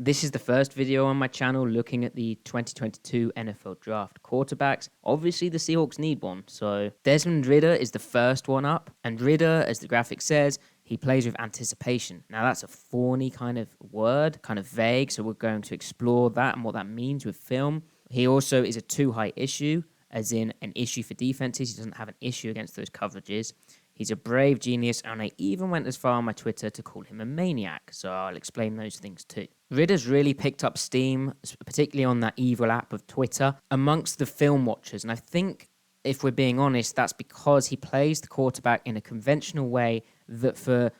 This is the first video on my channel looking at the 2022 NFL Draft quarterbacks. Obviously, the Seahawks need one, so Desmond Ridder is the first one up. And Ridder, as the graphic says, he plays with anticipation. Now, that's a thorny kind of word, kind of vague, so we're going to explore that and what that means with film. He also is a too high issue, as in an issue for defenses. He doesn't have an issue against those coverages. He's a brave genius, and I even went as far on my Twitter to call him a maniac, so I'll explain those things too. Ridder's really picked up steam, particularly on that evil app of Twitter, amongst the film watchers, and I think, if we're being honest, that's because he plays the quarterback in a conventional way that for,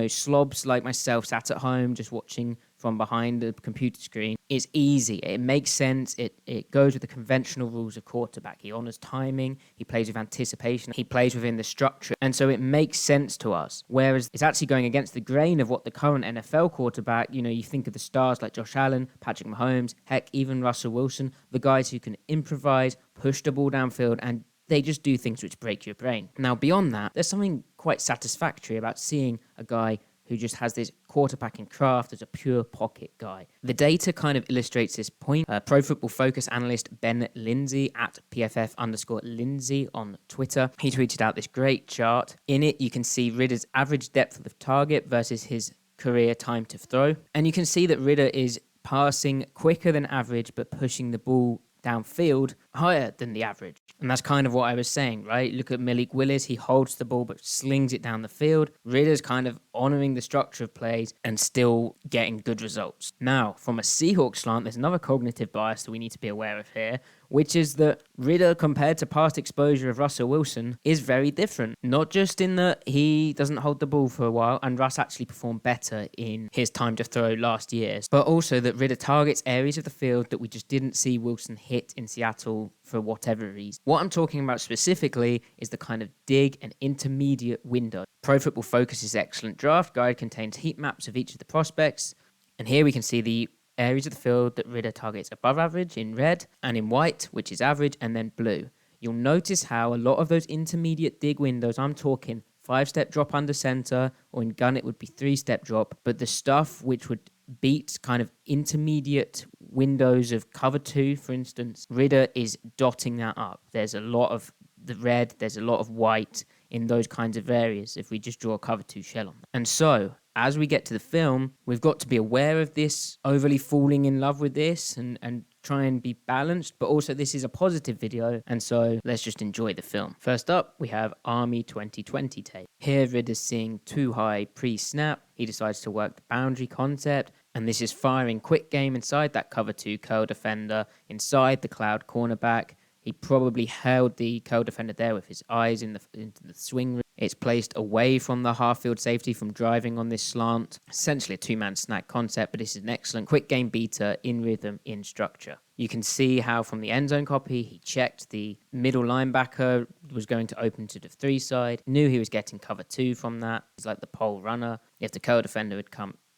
slobs like myself sat at home just watching from behind the computer screen, is easy. It makes sense. It goes with the conventional rules of quarterback. He honors timing. He plays with anticipation. He plays within the structure. And so it makes sense to us. Whereas it's actually going against the grain of what the current NFL quarterback, you think of the stars like Josh Allen, Patrick Mahomes, heck, even Russell Wilson, the guys who can improvise, push the ball downfield, and they just do things which break your brain. Now, beyond that, there's something quite satisfactory about seeing a guy who just has this quarterbacking craft as a pure pocket guy. The data kind of illustrates this point. Pro Football Focus analyst Ben Lindsay at PFF_Lindsay on Twitter, he tweeted out this great chart. In it, you can see Ridder's average depth of target versus his career time to throw. And you can see that Ridder is passing quicker than average, but pushing the ball downfield higher than the average. And that's kind of what I was saying, right? Look at Malik Willis. He holds the ball but slings it down the field. Ridder's kind of honoring the structure of plays and still getting good results. Now, from a Seahawks slant, there's another cognitive bias that we need to be aware of here, which is that Ridder, compared to past exposure of Russell Wilson, is very different. Not just in that he doesn't hold the ball for a while, and Russ actually performed better in his time to throw last year, but also that Ridder targets areas of the field that we just didn't see Wilson hit in Seattle for whatever reason. What I'm talking about specifically is the kind of dig and intermediate window. Pro Football Focus's excellent draft guide contains heat maps of each of the prospects, and here we can see the areas of the field that Ridder targets above average in red, and in white, which is average, and then blue. You'll notice how a lot of those intermediate dig windows, I'm talking 5-step drop under center, or in gun it would be 3-step drop, but the stuff which would beat kind of intermediate windows of cover 2, for instance, Ridder is dotting that up. There's a lot of the red, there's a lot of white in those kinds of areas if we just draw a cover 2 shell on them. And so, as we get to the film, we've got to be aware of this, overly falling in love with this and try and be balanced, but also this is a positive video, and so let's just enjoy the film. First up, we have Army 2020 tape. Here, Ridder's seeing too high pre-snap. He decides to work the boundary concept, and this is firing quick game inside that cover 2 curl defender, inside the cloud cornerback. He probably held the curl defender there with his eyes into the swing room. It's placed away from the half-field safety from driving on this slant. Essentially a two-man snack concept, but this is an excellent quick game beater in rhythm, in structure. You can see how from the end zone copy, he checked the middle linebacker was going to open to the 3 side, knew he was getting cover 2 from that. It's like the pole runner. If the curl defender had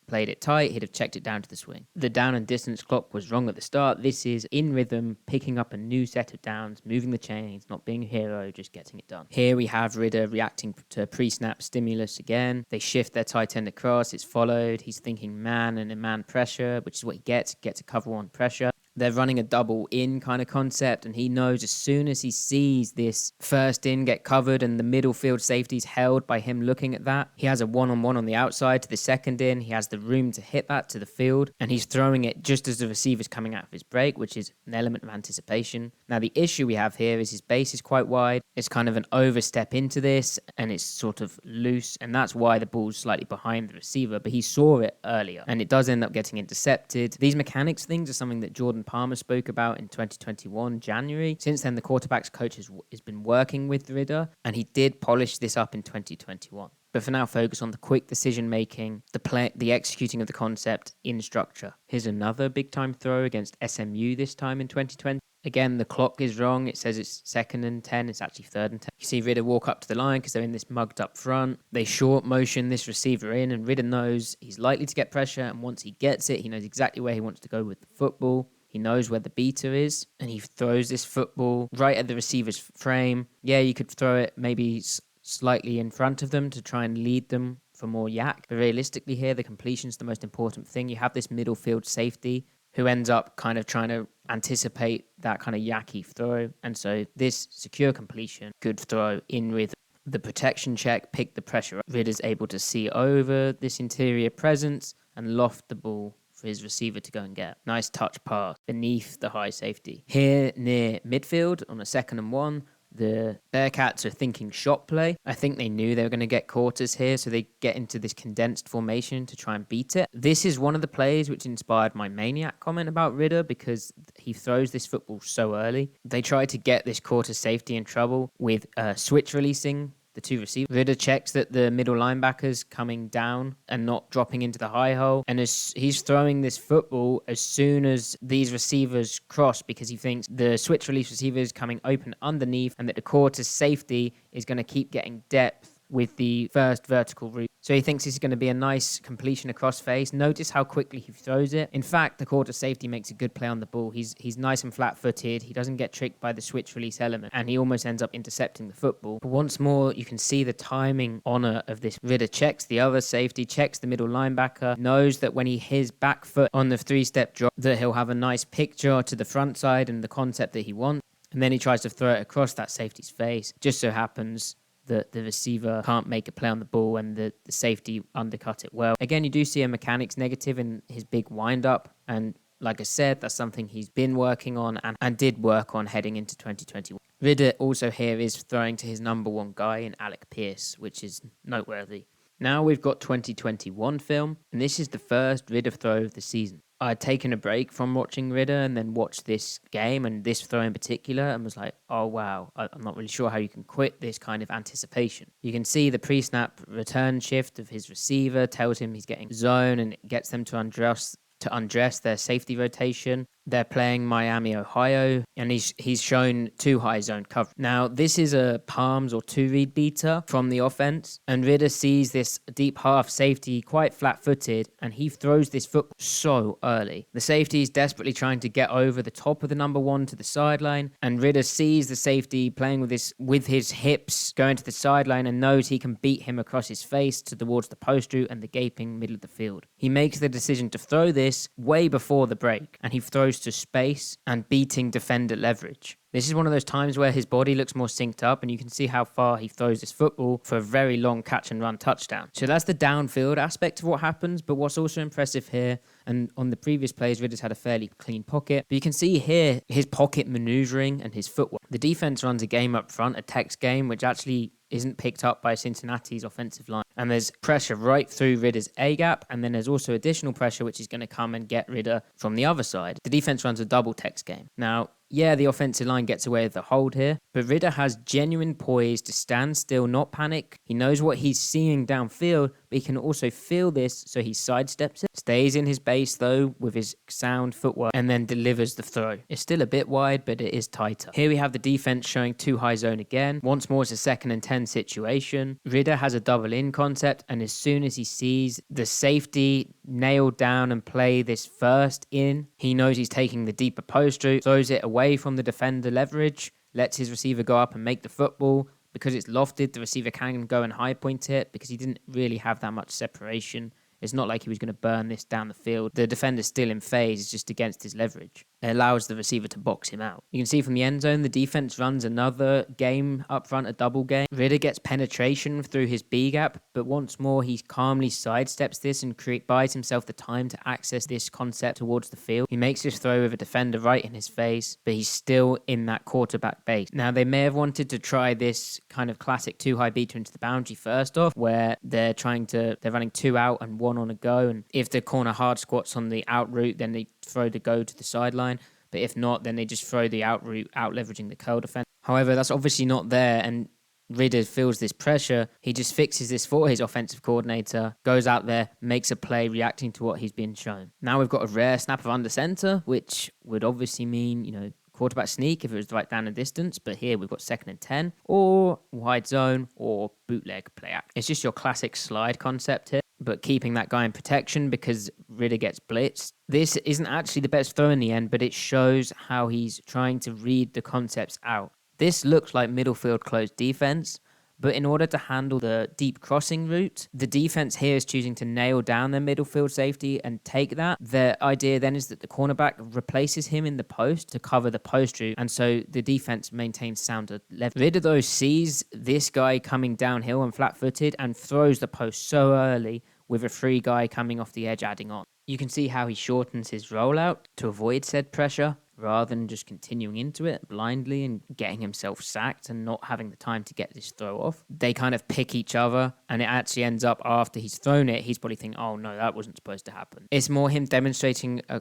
played it tight, he'd have checked it down to the swing. The down and distance clock was wrong at the start. This is in rhythm, picking up a new set of downs, moving the chains, not being a hero, just getting it done. Here we have Ridder reacting to pre-snap stimulus again. They shift their tight end across. It's followed. He's thinking man and a man pressure, which is what he gets a cover 1 pressure. They're running a double in kind of concept, and he knows as soon as he sees this first in get covered and the middle field safety's held by him looking at that, he has a one-on-one on the outside to the second in. He has the room to hit that to the field, and he's throwing it just as the receiver's coming out of his break, which is an element of anticipation. Now, the issue we have here is his base is quite wide. It's kind of an overstep into this, and it's sort of loose, and that's why the ball's slightly behind the receiver, but he saw it earlier, and it does end up getting intercepted. These mechanics things are something that Jordan Palmer spoke about in 2021 January. Since then, the quarterback's coach has been working with Ridder, and he did polish this up in 2021. But for now, focus on the quick decision-making, the executing of the concept in structure. Here's another big-time throw against SMU this time in 2020. Again, the clock is wrong. It says it's 2nd and 10. It's actually 3rd and 10. You see Ridder walk up to the line because they're in this mugged up front. They short motion this receiver in, and Ridder knows he's likely to get pressure, and once he gets it, he knows exactly where he wants to go with the football. He knows where the beater is, and he throws this football right at the receiver's frame. Yeah, you could throw it maybe slightly in front of them to try and lead them for more yak. But realistically here, the completion's the most important thing. You have this middle field safety who ends up kind of trying to anticipate that kind of yacky throw. And so this secure completion, good throw in with the protection check, pick the pressure up. Ridder's able to see over this interior presence and loft the ball for his receiver to go and get. Nice touch pass beneath the high safety. Here near midfield on a 2nd and 1, the Bearcats are thinking shot play. I think they knew they were going to get quarters here, so they get into this condensed formation to try and beat it. This is one of the plays which inspired my maniac comment about Ridder, because he throws this football so early. They try to get this quarter safety in trouble with switch releasing the two receivers. Ridder checks that the middle linebacker's coming down and not dropping into the high hole. And as he's throwing this football as soon as these receivers cross, because he thinks the switch release receiver is coming open underneath and that the quarter's safety is going to keep getting depth with the first vertical route. So he thinks this is going to be a nice completion across face. Notice how quickly he throws it. In fact, the quarter safety makes a good play on the ball. He's nice and flat-footed. He doesn't get tricked by the switch release element, and he almost ends up intercepting the football. But once more, you can see the timing honor of this. Ridder checks the other safety, checks the middle linebacker, knows that when he his back foot on the 3-step drop, that he'll have a nice picture to the front side and the concept that he wants. And then he tries to throw it across that safety's face. Just so happens that the receiver can't make a play on the ball and the safety undercut it well. Again, you do see a mechanics negative in his big wind-up, and like I said, that's something he's been working on and did work on heading into 2021. Ridder also here is throwing to his number one guy in Alec Pierce, which is noteworthy. Now we've got 2021 film, and this is the first Ridder throw of the season. I'd taken a break from watching Ridder and then watched this game and this throw in particular and was like, oh wow, I'm not really sure how you can quit this kind of anticipation. You can see the pre-snap return shift of his receiver tells him he's getting zone, and it gets them to undress their safety rotation. They're playing Miami, Ohio, and he's shown 2 high zone cover. Now, this is a palms or 2-read beater from the offense, and Ridder sees this deep half safety quite flat-footed, and he throws this football so early. The safety is desperately trying to get over the top of the number one to the sideline, and Ridder sees the safety playing with his hips going to the sideline and knows he can beat him across his face towards the post route and the gaping middle of the field. He makes the decision to throw this way before the break, and he throws to space and beating defender leverage. This is one of those times where his body looks more synced up, and you can see how far he throws this football for a very long catch and run touchdown. So that's the downfield aspect of what happens, but what's also impressive here, and on the previous plays, Ridder's had a fairly clean pocket, but you can see here his pocket maneuvering and his footwork. The defense runs a game up front, a text game, which actually isn't picked up by Cincinnati's offensive line. And there's pressure right through Ridder's A-gap, and then there's also additional pressure which is going to come and get Ridder from the other side. The defense runs a double text game. Now, yeah, the offensive line gets away with the hold here, but Ridder has genuine poise to stand still, not panic. He knows what he's seeing downfield, but he can also feel this, so he sidesteps it, stays in his base though with his sound footwork, and then delivers the throw. It's still a bit wide, but it is tighter. Here we have the defense showing 2 high zone again. Once more, it's a 2nd and 10 situation. Ridder has a double in concept, and as soon as he sees the safety nailed down and play this first in, he knows he's taking the deeper post route, throws it away from the defender leverage, lets his receiver go up and make the football. Because it's lofted, the receiver can go and high point it because he didn't really have that much separation. It's not like he was going to burn this down the field. The defender's still in phase, it's just against his leverage. It allows the receiver to box him out. You can see from the end zone, the defense runs another game up front, a double game. Ridder gets penetration through his B gap, but once more, he calmly sidesteps this and buys himself the time to access this concept towards the field. He makes this throw with a defender right in his face, but he's still in that quarterback base. Now, they may have wanted to try this kind of classic 2 high beater into the boundary first off, where they're running 2 out and 1 on a go, and if the corner hard squats on the out route, then they throw the go to the sideline. But if not, then they just throw the out route out leveraging the curl defense. However, that's obviously not there, and Ridder feels this pressure. He just fixes this for his offensive coordinator, goes out there, makes a play reacting to what he's been shown. Now we've got a rare snap of under center, which would obviously mean, quarterback sneak if it was right down and distance, but here we've got 2nd and 10, or wide zone, or bootleg play act. It's just your classic slide concept here, but keeping that guy in protection because Ridder gets blitzed. This isn't actually the best throw in the end, but it shows how he's trying to read the concepts out. This looks like middle field closed defense, But in order to handle the deep crossing route, the defense here is choosing to nail down their middle field safety and take that. The idea then is that the cornerback replaces him in the post to cover the post route, and so the defense maintains sounder level. Ridder, though, sees this guy coming downhill and flat-footed and throws the post so early with a free guy coming off the edge adding on. You can see how he shortens his rollout to avoid said pressure, rather than just continuing into it blindly and getting himself sacked and not having the time to get this throw off. They kind of pick each other, and it actually ends up after he's thrown it, he's probably thinking, oh no, that wasn't supposed to happen. It's more him demonstrating a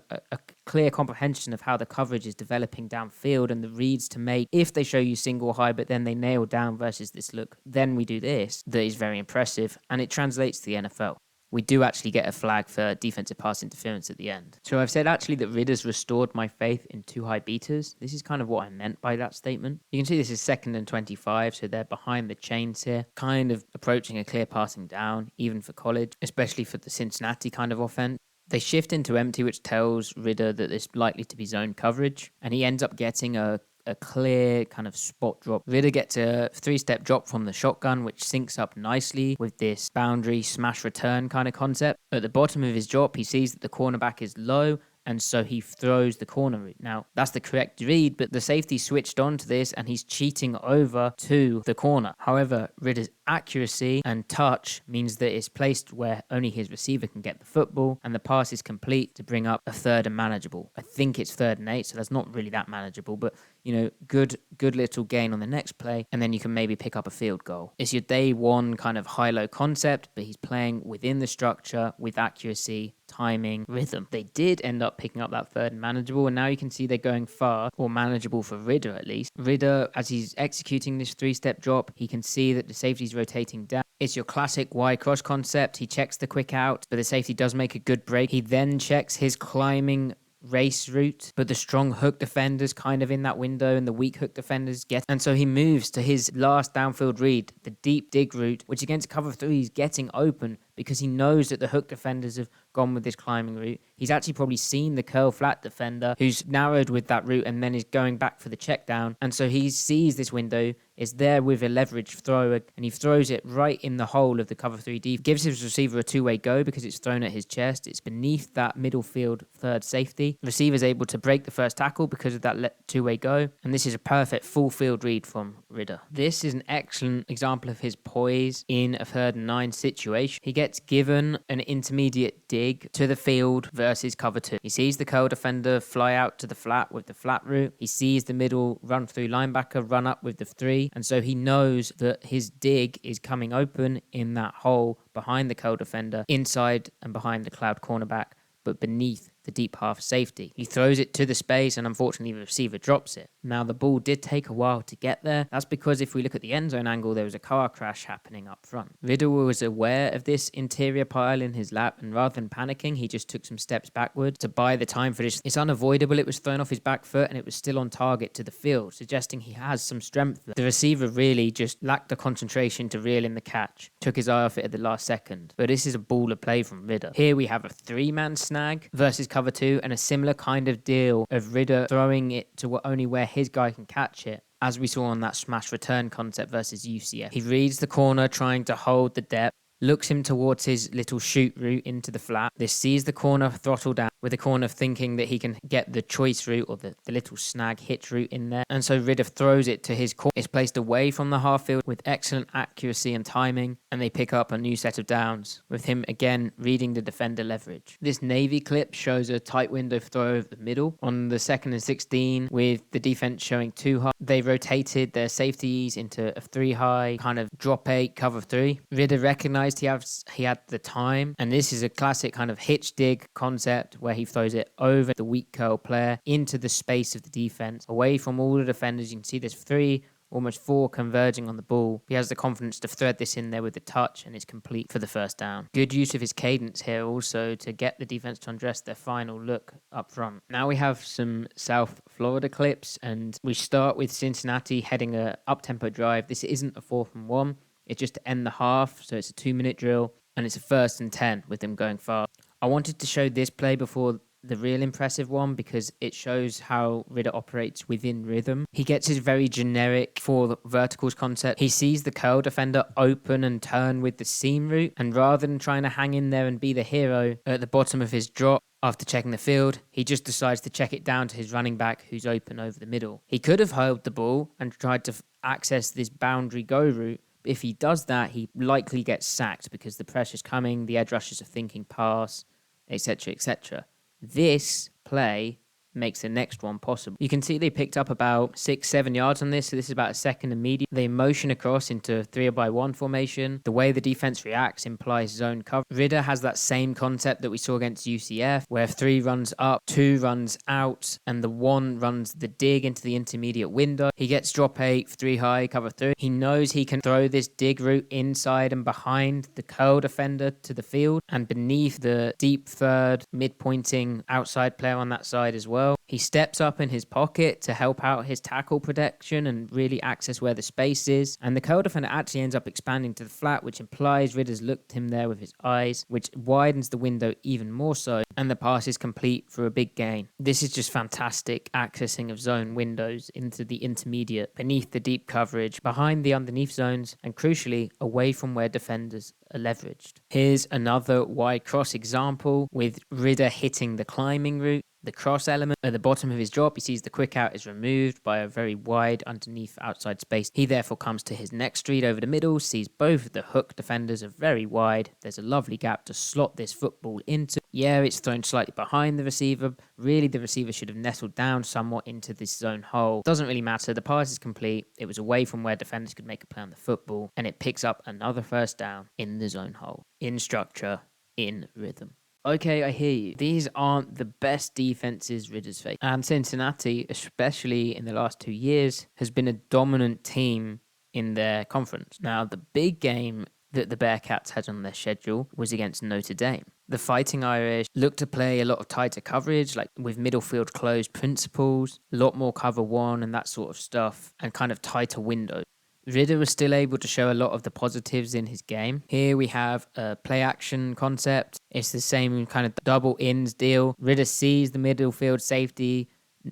clear comprehension of how the coverage is developing downfield and the reads to make if they show you single high, but then they nail down versus this look, then we do this, that is very impressive, and it translates to the NFL. We do actually get a flag for defensive pass interference at the end. So I've said actually that Ridder's restored my faith in two high beaters. This is kind of what I meant by that statement. You can see this is 2nd and 25, so they're behind the chains here, kind of approaching a clear passing down, even for college, especially for the Cincinnati kind of offense. They shift into empty, which tells Ridder that there's likely to be zone coverage, and he ends up getting a clear kind of spot drop. Ridder gets a 3-step drop from the shotgun, which syncs up nicely with this boundary smash return kind of concept. At the bottom of his drop, he sees that the cornerback is low, and so he throws the corner route. Now, that's the correct read, but the safety switched on to this, and he's cheating over to the corner. However, Ridder's accuracy and touch means that it's placed where only his receiver can get the football, and the pass is complete to bring up a 3rd and manageable. I think it's 3rd and 8, so that's not really that manageable, but, you know, good little gain on the next play, and then you can maybe pick up a field goal. It's your day one kind of high-low concept, but he's playing within the structure with accuracy, timing, rhythm. They did end up picking up that 3rd and manageable, and now you can see they're going far, or manageable for Ridder at least. Ridder, as he's executing this 3-step drop, he can see that the safety's rotating down. It's your classic Y cross concept. He checks the quick out, but the safety does make a good break. He then checks his climbing race route, but the strong hook defenders kind of in that window and the weak hook defenders get, and so he moves to his last downfield read, the deep dig route, which against cover 3 he's getting open because he knows that the hook defenders have gone with this climbing route. He's actually probably seen the curl flat defender who's narrowed with that route and then is going back for the check down, and so he sees this window, is there with a leverage throw, and he throws it right in the hole of the cover 3 deep, gives his receiver a two-way go because it's thrown at his chest. It's beneath that middle field 3rd safety. The receiver's able to break the first tackle because of that two-way go, and this is a perfect full field read from Ridder. This is an excellent example of his poise in a 3rd and 9 situation. He gets given an intermediate dig to the field versus cover 2. He sees the curl defender fly out to the flat with the flat route. He sees the middle run through linebacker run up with the 3, and so he knows that his dig is coming open in that hole behind the curl defender, inside and behind the cloud cornerback, but beneath the deep half safety. He throws it to the space, and unfortunately the receiver drops it. Now, the ball did take a while to get there. That's because if we look at the end zone angle, there was a car crash happening up front. Ridder was aware of this interior pile in his lap, and rather than panicking, he just took some steps backward to buy the time for this. It's unavoidable. It was thrown off his back foot, and it was still on target to the field, suggesting he has some strength there. The receiver really just lacked the concentration to reel in the catch. Took his eye off it at the last second. But this is a baller play from Ridder. Here we have a 3-man snag versus cover 2, and a similar kind of deal of Ridder throwing it to only where his guy can catch it, as we saw on that smash return concept versus UCF. He reads the corner trying to hold the depth, looks him towards his little shoot route into the flat. This sees the corner throttle down, with the corner thinking that he can get the choice route or the little snag hitch route in there. And so Ridder throws it to his corner. It's placed away from the half field with excellent accuracy and timing, and they pick up a new set of downs, with him again reading the defender leverage. This Navy clip shows a tight window throw over the middle. On the 2nd and 16, with the defense showing 2 high, they rotated their safeties into a 3 high, kind of drop 8, cover 3. Ridder recognized he had the time, and this is a classic kind of hitch dig concept where he throws it over the weak curl player into the space of the defense, away from all the defenders. You can see there's 3, almost 4 converging on the ball. He has the confidence to thread this in there with the touch, and it's complete for the first down. Good use of his cadence here also to get the defense to undress their final look up front. Now we have some South Florida clips, and we start with Cincinnati heading a up-tempo drive. This isn't a 4th and 1. It's just to end the half, so it's a 2-minute drill, and it's a 1st and 10 with them going far. I wanted to show this play before the real impressive one because it shows how Ridder operates within rhythm. He gets his very generic four verticals concept. He sees the curl defender open and turn with the seam route, and rather than trying to hang in there and be the hero at the bottom of his drop, after checking the field, he just decides to check it down to his running back who's open over the middle. He could have held the ball and tried to access this boundary go route. But if he does that, he likely gets sacked because the pressure's coming, the edge rushers are thinking pass, etc., etc. This play makes the next one possible. You can see they picked up about 6-7 yards on this, so this is about a second and medium. They motion across into a 3-by-1 formation. The way the defense reacts implies zone cover. Ridder has that same concept that we saw against UCF, where 3 runs up, 2 runs out, and the 1 runs the dig into the intermediate window. He gets drop 8, 3 high, cover 3. He knows he can throw this dig route inside and behind the curl defender to the field and beneath the deep third, mid-pointing outside player on that side as well. He steps up in his pocket to help out his tackle protection and really access where the space is. And the curl defender actually ends up expanding to the flat, which implies Ridder's looked him there with his eyes, which widens the window even more so. And the pass is complete for a big gain. This is just fantastic accessing of zone windows into the intermediate, beneath the deep coverage, behind the underneath zones, and crucially, away from where defenders are leveraged. Here's another wide cross example with Ridder hitting the climbing route. The cross element at the bottom of his drop, he sees the quick out is removed by a very wide underneath outside space. He therefore comes to his next read over the middle, sees both of the hook defenders are very wide. There's a lovely gap to slot this football into. Yeah, it's thrown slightly behind the receiver. Really, the receiver should have nestled down somewhat into this zone hole. Doesn't really matter. The pass is complete. It was away from where defenders could make a play on the football, and it picks up another first down in the zone hole. In structure, in rhythm. Okay, I hear you. These aren't the best defenses Ridder's faced. And Cincinnati, especially in the last 2 years, has been a dominant team in their conference. Now, the big game that the Bearcats had on their schedule was against Notre Dame. The Fighting Irish looked to play a lot of tighter coverage, like with middle field closed principles, a lot more cover one and that sort of stuff, and kind of tighter windows. Ridder was still able to show a lot of the positives in his game. Here we have a play action concept. It's the same kind of double ins deal. Ridder sees the middle field safety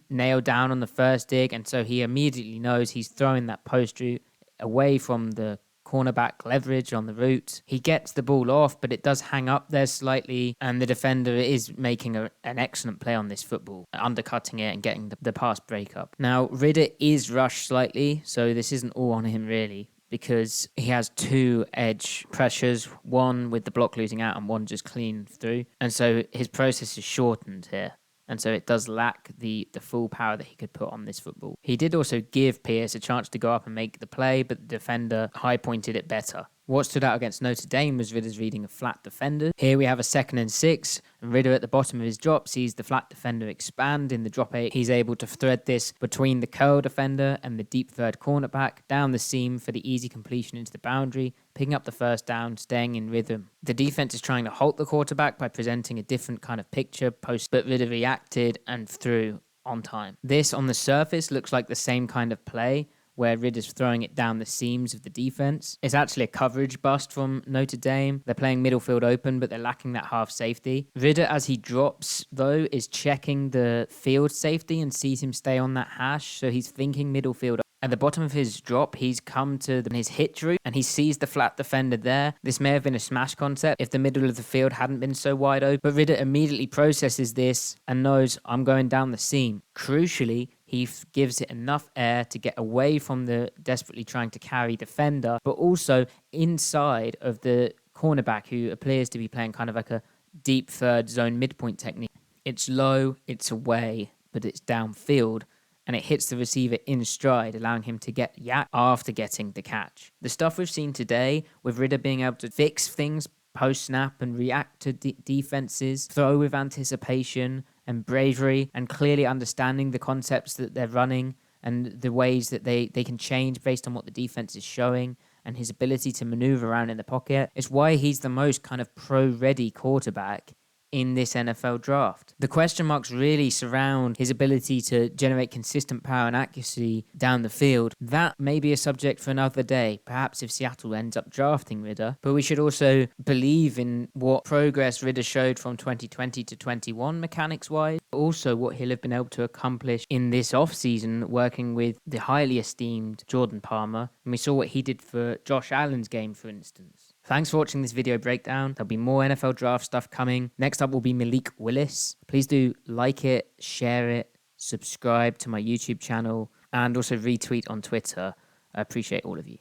nailed down on the first dig, and so he immediately knows he's throwing that post route away from the cornerback leverage on the route. He gets the ball off, but it does hang up there slightly, and the defender is making an excellent play on this football, undercutting it and getting the pass break up. Now, Ridder is rushed slightly, so this isn't all on him really, because he has 2 edge pressures, one with the block losing out and one just clean through, and so his process is shortened here. And so it does lack the full power that he could put on this football. He did also give Pierce a chance to go up and make the play, but the defender high-pointed it better. What stood out against Notre Dame was Ridder's reading of flat defenders. Here we have a 2nd and 6, and Ridder at the bottom of his drop sees the flat defender expand in the drop 8. He's able to thread this between the curl defender and the deep third cornerback, down the seam for the easy completion into the boundary, picking up the first down, staying in rhythm. The defense is trying to halt the quarterback by presenting a different kind of picture post, but Ridder reacted and threw on time. This, on the surface, looks like the same kind of play, where Ridder's throwing it down the seams of the defense. It's actually a coverage bust from Notre Dame. They're playing middle field open, but they're lacking that half safety. Ridder, as he drops, though, is checking the field safety and sees him stay on that hash, so he's thinking middle field. At the bottom of his drop, he's come to his hitch route, and he sees the flat defender there. This may have been a smash concept if the middle of the field hadn't been so wide open, but Ridder immediately processes this and knows, I'm going down the seam. Crucially, he gives it enough air to get away from the desperately trying to carry defender, but also inside of the cornerback, who appears to be playing kind of like a deep third zone midpoint technique. It's low, it's away, but it's downfield, and it hits the receiver in stride, allowing him to get yak after getting the catch. The stuff we've seen today, with Ridder being able to fix things post-snap and react to defenses, throw with anticipation and bravery, and clearly understanding the concepts that they're running and the ways that they can change based on what the defense is showing, and his ability to maneuver around in the pocket. It's why he's the most kind of pro-ready quarterback in this NFL draft. The question marks really surround his ability to generate consistent power and accuracy down the field. That may be a subject for another day, perhaps if Seattle ends up drafting Ridder. But we should also believe in what progress Ridder showed from 2020 to 21 mechanics-wise, but also what he'll have been able to accomplish in this offseason working with the highly esteemed Jordan Palmer. And we saw what he did for Josh Allen's game, for instance. Thanks for watching this video breakdown. There'll be more NFL draft stuff coming. Next up will be Malik Willis. Please do like it, share it, subscribe to my YouTube channel, and also retweet on Twitter. I appreciate all of you.